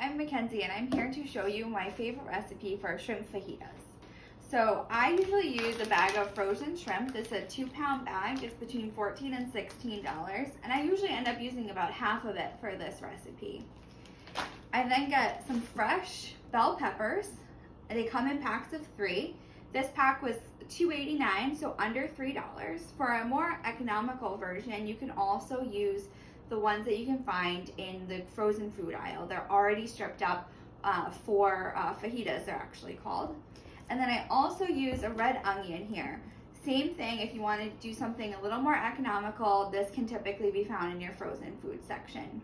I'm Mackenzie and I'm here to show you my favorite recipe for shrimp fajitas. So I usually use a bag of frozen shrimp. This is a 2-pound bag. It's between $14 and $16, and I usually end up using about half of it for this recipe. I then get some fresh bell peppers. They come in packs of 3. This pack was $2.89, so under $3. For a more economical version, you can also use the ones that you can find in the frozen food aisle. They're already stripped up for fajitas, they're actually called. And then I also use a red onion here. Same thing, if you want to do something a little more economical, this can typically be found in your frozen food section.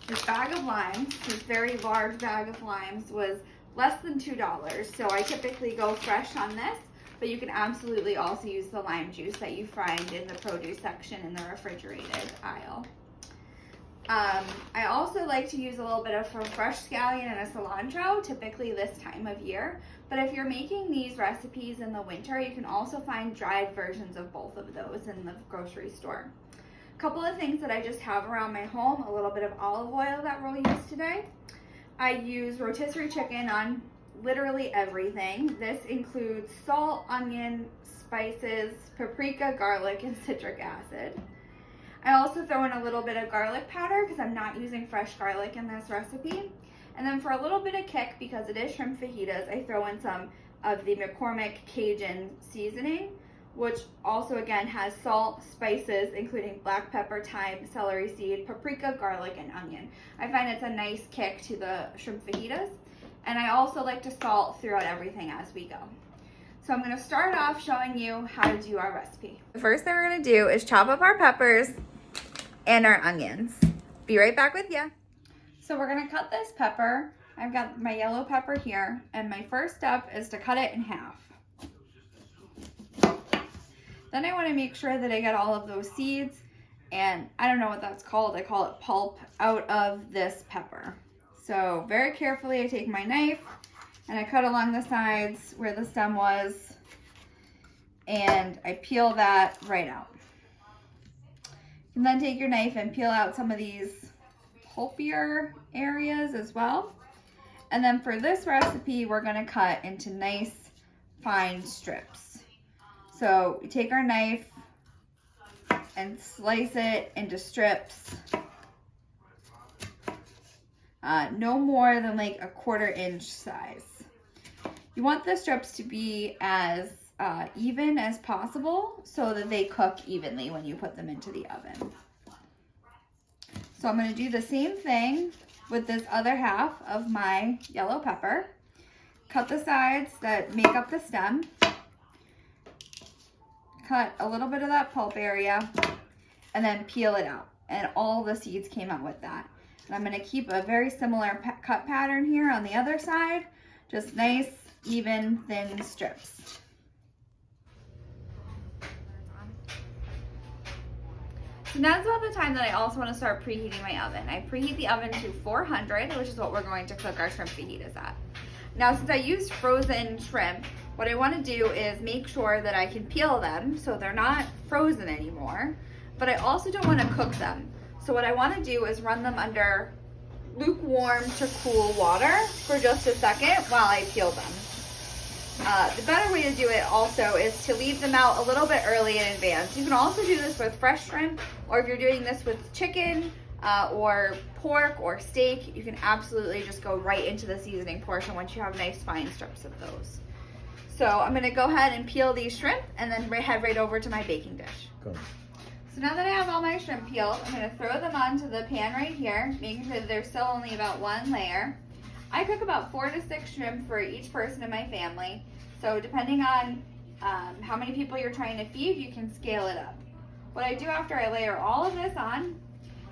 This bag of limes, this very large bag of limes, was less than $2, so I typically go fresh on this, but you can absolutely also use the lime juice that you find in the produce section in the refrigerated aisle. I also like to use a little bit of a fresh scallion and a cilantro, typically this time of year. But if you're making these recipes in the winter, you can also find dried versions of both of those in the grocery store. A couple of things that I just have around my home, a little bit of olive oil that we'll use today. I use rotisserie chicken on literally everything. This includes salt, onion, spices, paprika, garlic, and citric acid. I also throw in a little bit of garlic powder because I'm not using fresh garlic in this recipe. And then for a little bit of kick, because it is shrimp fajitas, I throw in some of the McCormick Cajun seasoning, which also again has salt, spices, including black pepper, thyme, celery seed, paprika, garlic, and onion. I find it's a nice kick to the shrimp fajitas. And I also like to salt throughout everything as we go. So I'm going to start off showing you how to do our recipe. The first thing we're going to do is chop up our peppers and our onions. Be right back with you. So we're going to cut this pepper. I've got my yellow pepper here, and my first step is to cut it in half. Then I want to make sure that I get all of those seeds, and I don't know what that's called. I call it pulp, out of this pepper. So very carefully I take my knife and I cut along the sides where the stem was, and I peel that right out. You can then take your knife and peel out some of these pulpier areas as well. And then for this recipe, we're going to cut into nice fine strips. So we take our knife and slice it into strips. No more than like a 1/4 inch size. You want the strips to be as even as possible so that they cook evenly when you put them into the oven. So I'm going to do the same thing with this other half of my yellow pepper. Cut the sides that make up the stem. Cut a little bit of that pulp area and then peel it out. And all the seeds came out with that. And I'm going to keep a very similar cut pattern here on the other side. Just nice, even, thin strips. So now's about the time that I also want to start preheating my oven. I preheat the oven to 400, which is what we're going to cook our shrimp fajitas at. Now, since I used frozen shrimp, what I want to do is make sure that I can peel them so they're not frozen anymore, but I also don't want to cook them. So what I want to do is run them under lukewarm to cool water for just a second while I peel them. The better way to do it also is to leave them out a little bit early in advance. You can also do this with fresh shrimp, or if you're doing this with chicken or pork or steak, you can absolutely just go right into the seasoning portion once you have nice fine strips of those. So I'm going to go ahead and peel these shrimp and then head right over to my baking dish. Go. So now that I have all my shrimp peeled, I'm going to throw them onto the pan right here, making sure that there's still only about 1 layer. I cook about 4 to 6 shrimp for each person in my family. So depending on how many people you're trying to feed, you can scale it up. What I do after I layer all of this on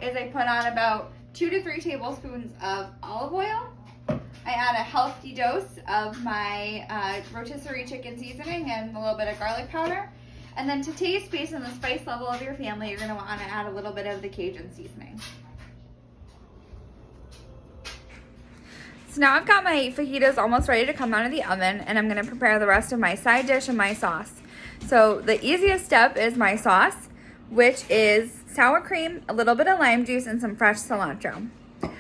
is I put on about 2 to 3 tablespoons of olive oil. I add a healthy dose of my rotisserie chicken seasoning and a little bit of garlic powder. And then to taste, based on the spice level of your family, you're going to want to add a little bit of the Cajun seasoning. So now I've got my fajitas almost ready to come out of the oven, and I'm going to prepare the rest of my side dish and my sauce. So the easiest step is my sauce, which is sour cream, a little bit of lime juice, and some fresh cilantro.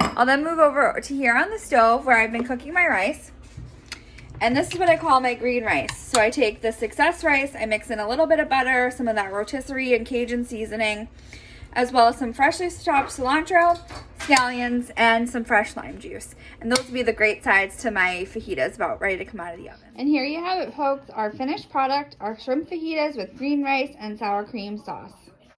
I'll then move over to here on the stove where I've been cooking my rice. And this is what I call my green rice. So I take the success rice, I mix in a little bit of butter, some of that rotisserie and Cajun seasoning, as well as some freshly chopped cilantro, scallions, and some fresh lime juice. And those will be the great sides to my fajitas about ready to come out of the oven. And here you have it, folks, our finished product, our shrimp fajitas with green rice and sour cream sauce.